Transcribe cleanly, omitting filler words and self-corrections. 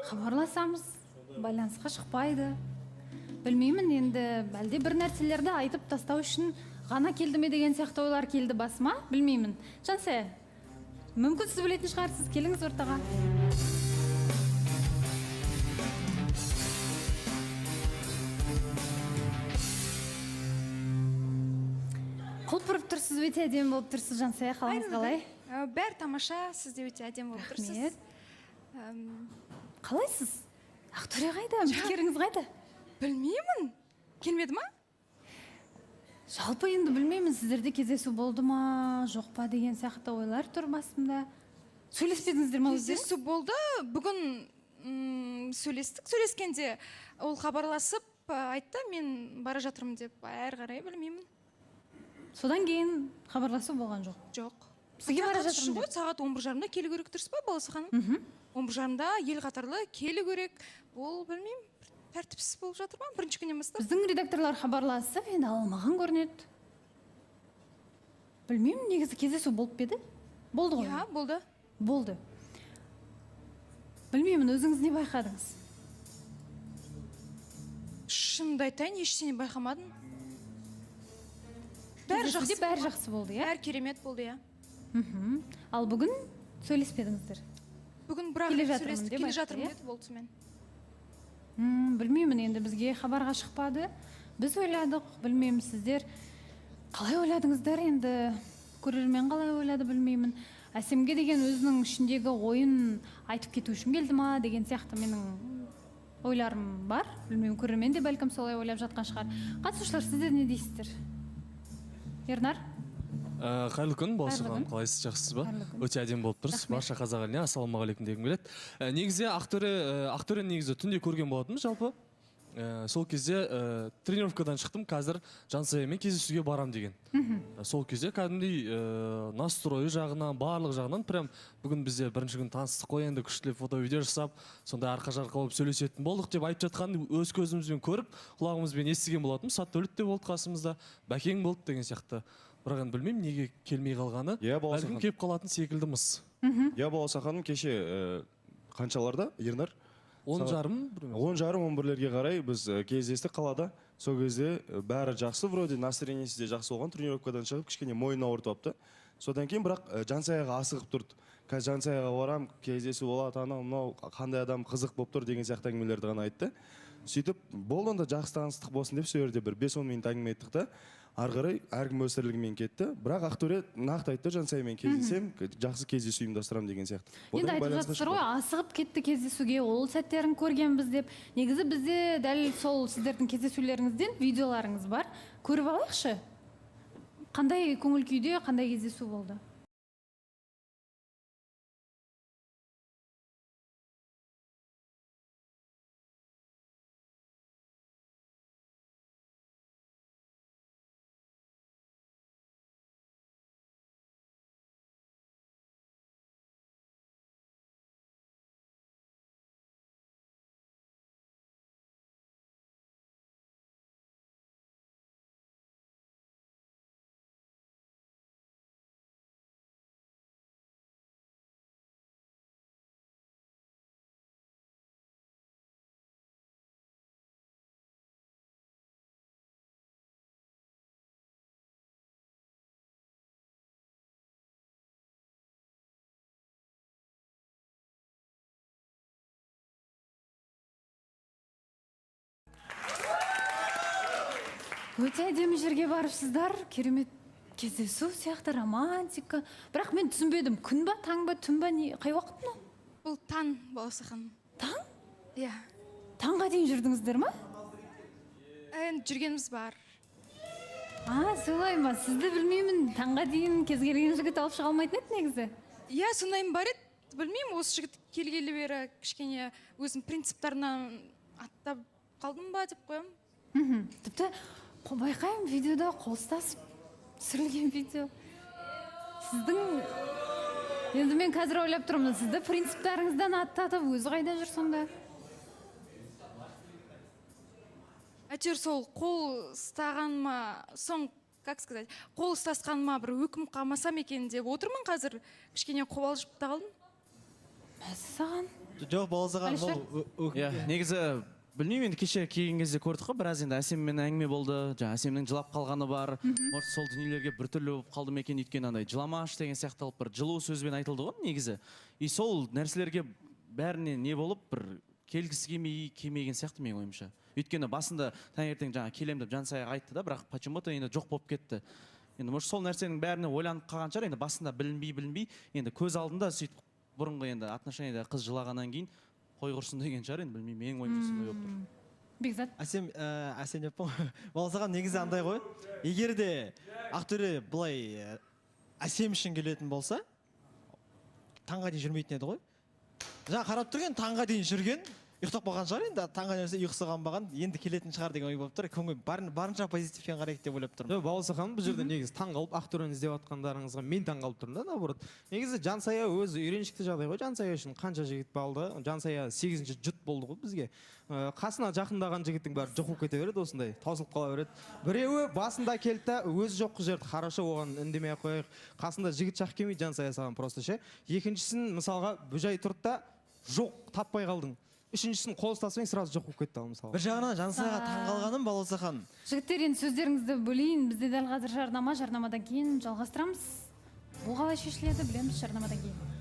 хабарласамыз, байланысқа шықпайды. Білмеймін, енді әлде бір нәрселерді айтып тастау үшін ғана келді ме деген сияқты ойлар келді басыма, білмеймін. Жансая, мүмкін сіз білетін шығарсыз, келіңіз ортаға. Құлпырып тұрсыз, өте әдемі болып тұрсыз, Жансая, қалыңыз қалай? Бәрі тамаша, сіз де өте әдемі болып тұрсыз. Қалайсыз? Ақтөре қайда? Үміткеріңіз қайда? Білмеймін. Келмеді ма? Жалпы енді білмеймін, сіздерде кездесу болды ма, жоқ па деген сияқты ойлар тұр басымда. Сөйлеспедіңіздер ма өздеріңіз? Кездесу болды. Бүгін сөйлескенде ол хабарласып айтты, мен бара жатырмын деп. Әрі қарай білмеймін. Содан кейін хабарласу болған жоқ? Жоқ. Сізге бара жатырмын деп? Сағат 11:30-да келу керек, дұрыс па, Баласы ханым? 11:30-да ел қатарлы келу керек. Ол білмеймін, тәртіпсіз болып жатыр ма? Бірінші күннен бастап. Біздің редакторлар хабарласып, енді алмаған көрінеді. Білмеймін, негізі кездесу болып беді? Болды ғой? Иә, болды. Болды. Білмеймін, өзіңіз не байқадыңыз? Шынымды айтайын, ештеңе байқамадым. Бәрі жақсы. Бәрі жақсы болды, иә? Бәрі керемет болды, иә. Ал бүгін сөйлеспедіңіздер? Бүгін бірақ сөйлестік, келе жатырмын деді, болды мен. Білмеймін, енді бізге хабарға шықпады. Біз ойладық, білмеймін, сіздер қалай ойладыңыздар, енді көрермен қалай ойлады, білмеймін. Әсемге деген өзінің ішіндегі ойын айтып кету үшін келді ма деген сияқты менің ойларым бар. Білмеймін, көрермен де бәлкім солай ойлап жатқан шығар. Қатысушылар, сіздер не дейсіздер? Ернар? Қайырлы күн, Баласы ханым, қалайсыз, жақсысыз ба? Өте әдемі болып тұрсыз. Барша қазақ еліне ассалаумағалейкум дегім келеді. Негізі Ақтөре негізі түнде көрген болатынбыз жалпы. Сол кезде тренировкадан шықтым, қазір Жансаямен кездесуге барам деген. Сол кезде кәдімгідей настройы жағынан, барлық жағынан, прям бүгін бізде бірінші күн таныстық қой, енді күштілеп фото-видео жасап, сонда арқа-жарқа болып сөйлесетін болдық деп айтып жатқанды өз көзімізбен көріп, құлағымызбен естіген болатын. Саттөліт те болды қасымызда, Бәкең болды деген сияқты. Бірақ енді білмеймін, неге келмей қалғаны. Бәлкім келіп қалатын секілдіміз. Иә, Баласы ханым, кеше қаншаларда, Ернар? 10:30, 11:00-лерге қарай біз кездестік қалада. Сол кезде бәрі жақсы, вроде настроениесі де жақсы болған, тренировкадан шығып, кішкене мойнын ауыртып апты. Содан кейін бірақ Жансаяға асығып тұрды. Қазір Жансаяға барам, кездесу болады, анау мынау қандай адам қызық болып тұр деген сияқты әңгімелерді ғана айтты. Сөйтіп, болды онда жақсы таныстық болсын деп, сол жерде бір 5-10 минут әңгіме еттік та, ары қарай әркім өз тірлігімен кетті. Бірақ Ақтөре нақты айтты, Жансаямен кездесем, жақсы кездесу ұйымдастырамын деген сияқты. Енді айтып жатсыздар ғой, асығып кетті кездесуге, ол сәттерін көргенбіз деп. Негізі бізде дәл сол сіздердің кездесулеріңізден видеоларыңыз бар. Көріп алайықшы. Қандай көңіл күйде, қандай кездесу болды? Өте әдемі жерге барыпсыздар, керемет кездесу сияқты, романтика. Бірақ мен түсінбедім, күн ба, таң ба, түн ба, қай уақыт мынау? Бұл таң, Баласы ханым. Таң? Иә. Таңға дейін жүрдіңіздер ма? Жүргеніміз бар. Солай ма? Сізді білмеймін, таңға дейін кез келген жігіт алып шыға алмайтын еді негізі. Иә, сондайым бар еді. Білмеймін, осы жігіт келгелі бері кішкене өзім принциптарынан аттап қалдым ба деп қоям. Тіпті байқаймын, видеода қол ұстасып түсірілген видео. Сіздің, енді мен қазір ойлап тұрмын, сізді принциптарыңыздан аттатып, өзі қайда жүр сонда? Әйтеуір сол қол ұстағаныма, как сказать, қол ұстасқаныма бір өкім қалмасам екен деп отырмын қазір, кішкене қобалжып та қалдым. Мәссаған. жоқ болсаған бұл иә негізі білмеймін енді кеше келген кезде көрдік қой біраз енді әсеммен әңгіме болды жаңа әсемнің жылап қалғаны бар может сол дүниелерге біртүрлі болып қалды ма екен өйткені андай жыламашы деген сияқты бір жылу сөзбен айтылды ғой негізі и сол нәрселерге бәріне не болып бір келгісі келмеген сияқты менің ойымша өйткені басында таңертең жаңа келем деп Жансаяға айтты да бірақ почему-то енді жоқ болып кетті енді может сол нәрсенің бәріне ойланып қалған шығар енді басында білінбей енді көз алдында сөйтіп бұрынғы енді отношениеде қыз жылағаннан кейін қой құрсын деген шығар енді білмеймін менің ойымша сондай болып тұр бекзат әсем деппін ғой болсаған негізі андай ғой егер де Ақтөре былай әсем үшін келетін болса таңға дейін жүрмейтін еді ғой жаңа қарап тұрген таңға дейін жүрген ұйықтап қалған шығар енді таңға дейін ұйқысы қанбаған енді келетін шығар деген ой болып тұр көңіл барынша позитивпен қарайық деп ойлап тұрмын жоқ бауырса ханым бұл жерде негізі таң қалып Ақтөрені іздеп жатқандарыңызға мен таң қалып тұрмын да наоборот негізі Жансая өзі үйреншікті жағдай ғой Жансая үшін қанша жігіт балды Жансая 8-ші жұт болды ғой бізге қасына жақындаған жігіттің бәрі жоқ болып кете береді осындай таусылып қала береді біреуі басында келді да өзі жоқ қыз жерді хорошо оған үндемей ақ қояйық қасында жігіт жақ келмейді Жансая саған просто ше екіншісін мысалға бөжай тұрды да жоқ таппай қалдың үшіншісін қол ұстасымен сразу жоқ болып кетті ал мысалы бір жағынан Жансаяға таң қалғаным Балауса жігіттер енді сөздеріңізді бөлейін бізде дәл қазір жарнамадан кейін жалғастырамыз бұл қалай шешіледі білеміз жарнамадан кейін